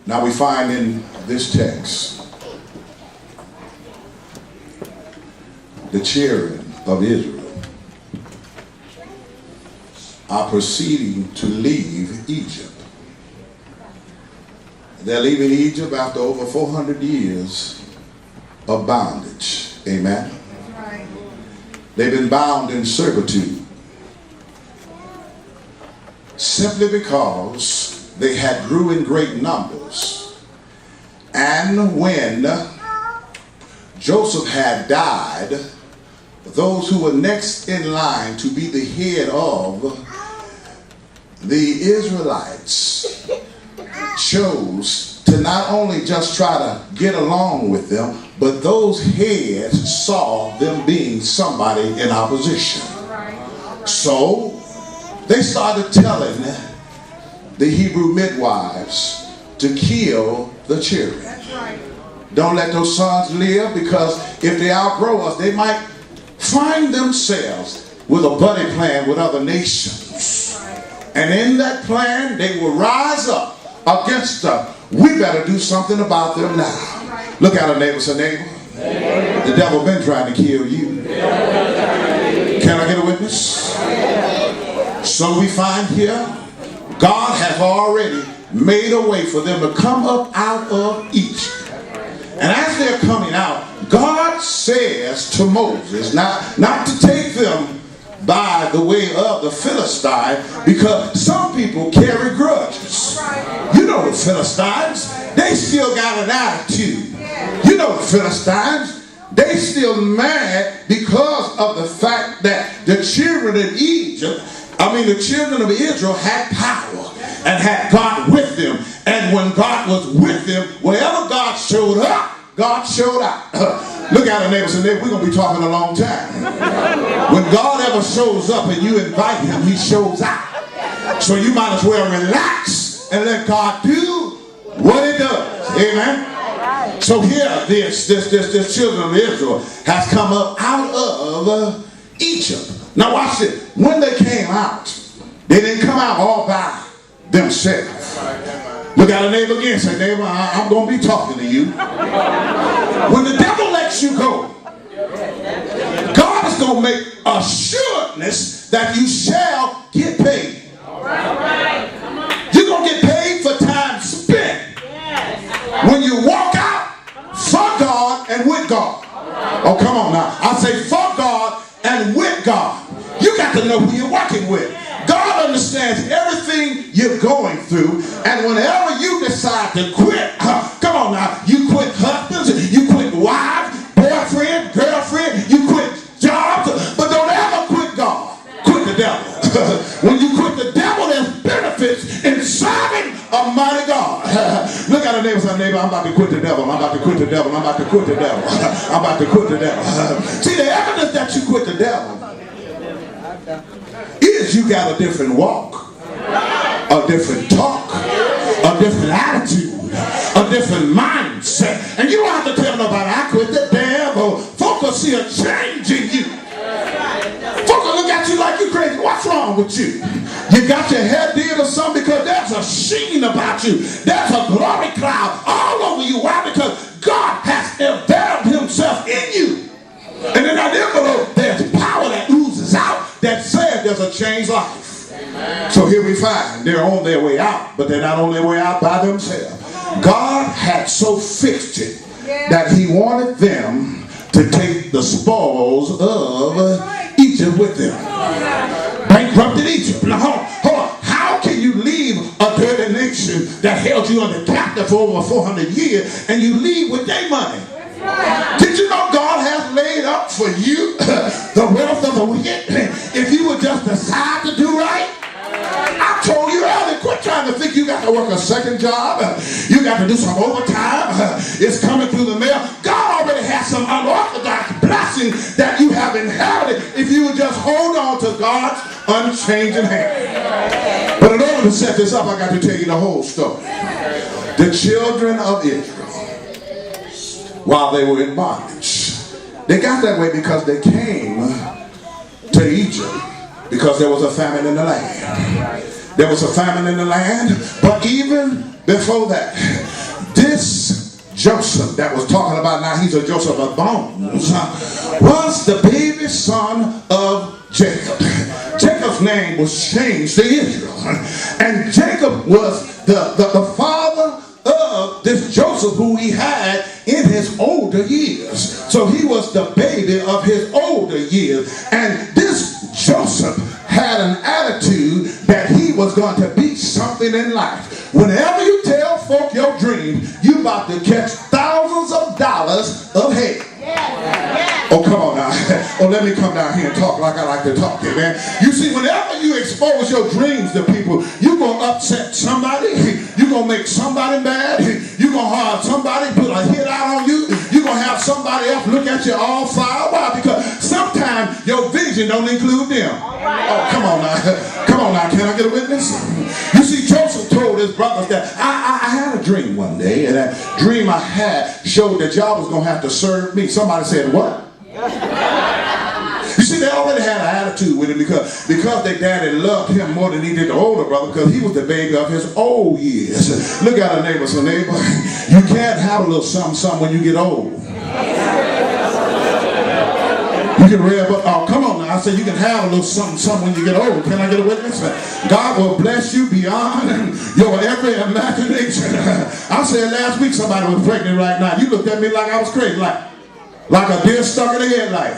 Now we find in this text, the children of Israel are proceeding to leave Egypt. They're leaving Egypt after over 400 years of bondage. Amen. They've been bound in servitude simply because they had grew in great numbers. And when Joseph had died, those who were next in line to be the head of the Israelites chose to not only just try to get along with them, but those heads saw them being somebody in opposition. So they started telling the Hebrew midwives to kill the children. Don't let those sons live, because if they outgrow us, they might find themselves with a buddy plan with other nations. And in that plan, they will rise up against us. We better do something about them now. Look at our neighbor, say, neighbor, the devil been trying to kill you. Can I get a witness? So we find here, God has already made a way for them to come up out of Egypt. And as they're coming out, God says to Moses not to take them by the way of the Philistine, because some people carry grudges. You know the Philistines, they still got an attitude. You know the Philistines, they still mad because of the fact that the children of the children of Israel had power and had God with them. And when God was with them, wherever God showed up, God showed out. Look at our neighbors and we're going to be talking a long time. When God ever shows up and you invite him, he shows out. So you might as well relax and let God do what he does. Amen. So here, this children of Israel has come up out of Egypt. Now watch this. When they came out, they didn't come out all by themselves. Look at a neighbor again. Say, neighbor, I'm going to be talking to you. When the devil lets you go, God is going to make assuredness that you shall get paid. You're going to get paid for time spent. When you walk out for God and with God. Oh, come on now. I say for God and with God. You got to know who you're working with. God understands everything you're going through, and whenever you decide to quit, come on now, you quit husbands, you quit wives, boyfriend, girlfriend, you quit jobs, but don't ever quit God. Quit the devil. When you quit the devil, there's benefits in serving a mighty God. Look at a neighbor, say, neighbor, I'm about to quit the devil. I'm about to quit the devil. I'm about to quit the devil. I'm about to quit the devil. See, the evidence that you quit the devil is you got a different walk, a different talk, a different attitude, a different mindset. And you don't have to tell nobody, I quit the devil. Folk will see a change in you. Folk will look at you like you crazy. What's wrong with you? You got your hair did or something? Because there's a sheen about you. There's a glory cloud all over you. Why? Because God has enveloped himself in you. And in that envelope, there's power that oozes out that says there's a changed life. Amen. So here we find they're on their way out, but they're not on their way out by themselves. God had so fixed it that he wanted them to take the spoils of Egypt with them. Bankrupted Egypt. Now hold on. How can you leave a dirty nation that held you under captive for over 400 years and you leave with their money? Did you know God has laid up for you the wealth of the wicked if you would just decide to do right? I told you earlier, quit trying to think you got to work a second job. You got to do some overtime. It's coming through the mail. God already has some unorthodox blessings that you have inherited if you would just hold on to God's unchanging hand. But in order to set this up, I got to tell you the whole story. The children of Israel, while they were in bondage, they got that way because they came to Egypt because there was a famine in the land. There was a famine in the land, but even before that, This Joseph that was talking about now, he's a Joseph of bones, was the baby son of Jacob. Jacob's name was changed to Israel. And Jacob was the father of this Joseph who he had in his older years. So he was the baby of his older years. And this Joseph had an attitude that he was going to be something in life. Whenever you tell folk your dream, you about to catch thousands of dollars of hate. Oh, come on now. Oh, let me come down here and talk like I like to talk here, man. You see, whenever you expose your dreams to people, you're going to upset somebody. You're going to make somebody mad. You're going to have somebody put a hit out on you. You're going to have somebody else look at you all fired. Why? Because sometimes your vision don't include them. Oh, come on now. Come on now. Can I get a witness? You see, Joseph told his brothers that I had a dream one day, and that dream I had showed that y'all was going to have to serve me. Somebody said, what? You see, they already had an attitude with him because their daddy loved him more than he did the older brother, because he was the baby of his old years. Look at a neighbor, say, neighbor, you can't have a little something when you get old. You can read, but oh, come on now. I said you can have a little something when you get old. Can I get a witness? God will bless you beyond your every imagination. I said last week somebody was pregnant right now. You looked at me like I was crazy, like a deer stuck in the headlight.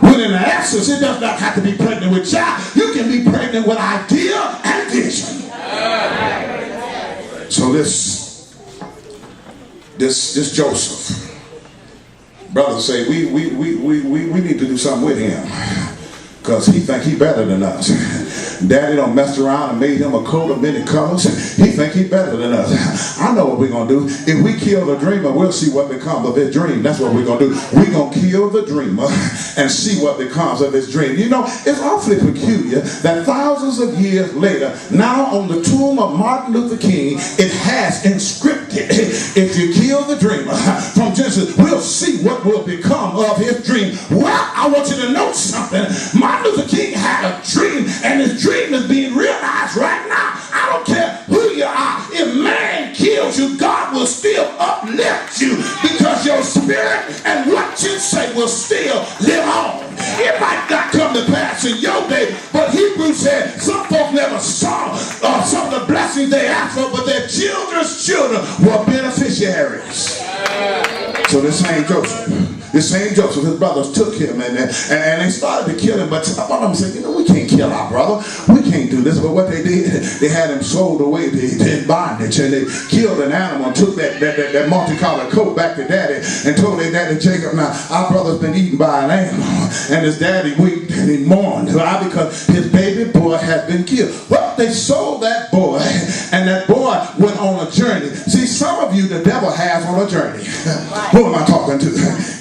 When in the essence, it does not have to be pregnant with child. You can be pregnant with idea and vision. So this Joseph, brothers say we need to do something with him, because he think he better than us. Daddy don't mess around and made him a coat of many colors. He think he better than us. I know what we're going to do. If we kill the dreamer, we'll see what becomes of his dream. That's what we're going to do. We're going to kill the dreamer and see what becomes of his dream. You know, it's awfully peculiar that thousands of years later, now on the tomb of Martin Luther King, it has inscripted, if you kill the dreamer from Genesis, we'll see what will become of his dream. Well, I want you to know something. Martin Luther King had a dream, and his dream is being realized right now. I don't care who you are. If man kills you, God will still uplift you, because your spirit and what you say will still live on. It might not come to pass in your day, but Hebrews said some folk never saw some of the blessings they asked for, but their children's children were beneficiaries. So this same Joseph, his brothers took him and they started to kill him. But one of them said, you know, we can't kill our brother. We can't do this. But what they did, they had him sold away in bondage, and they killed an animal and took that multicolored coat back to daddy and told their daddy, Jacob, now our brother's been eaten by an animal. And his daddy wept and he mourned. Why? Because his baby boy had been killed. Well, they sold that boy, and that boy went on a journey. See, some of you, the devil has on a journey. Who am I talking to?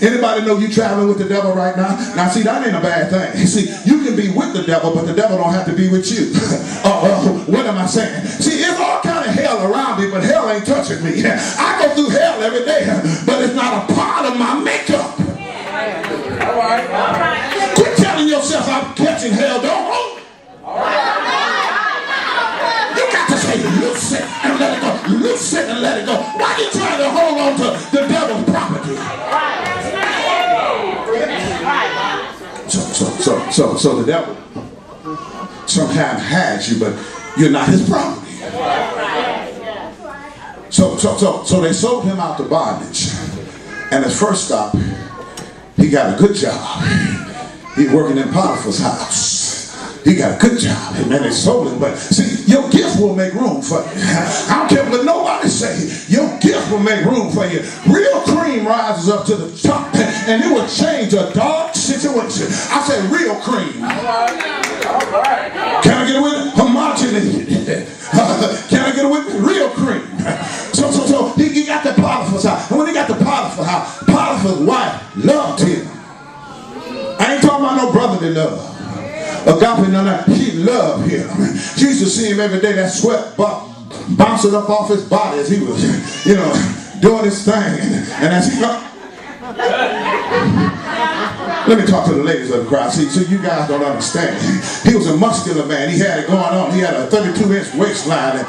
Anybody know you traveling with the devil right now? Now, see, that ain't a bad thing. See, you can be with the devil, but the devil don't have to be with you. What am I saying? See, it's all kind of hell around me, but hell ain't touching me. I go through hell every day, but it's not a part of my makeup. All right. Quit telling yourself I'm catching hell. Don't. You got to say, loose it and let it go. Loose it and let it go. Why are you trying to hold on to the devil's property? So the devil sometimes has you, but you're not his property. So they sold him out to bondage, and his first stop, he got a good job. He's working in Potiphar's house. He got a good job, and then they sold him. But see, your gift will make room for you. I don't care what nobody say. Your gift will make room for you. Real cream rises up to the top, and it will change a dark situation. I said real cream. All right. Can I get it with it? Homogeneous. Can I get it with it? Real cream. So he got the Potiphar's house. And when he got the Potiphar's house, Potiphar's wife loved him. I ain't talking about no brotherly love. Agape, no, she loved him. She used to see him every day, that sweat bouncing up off his body as he was, doing his thing. And as he got... Let me talk to the ladies of the crowd. See, so you guys don't understand. He was a muscular man. He had it going on. He had a 32-inch waistline.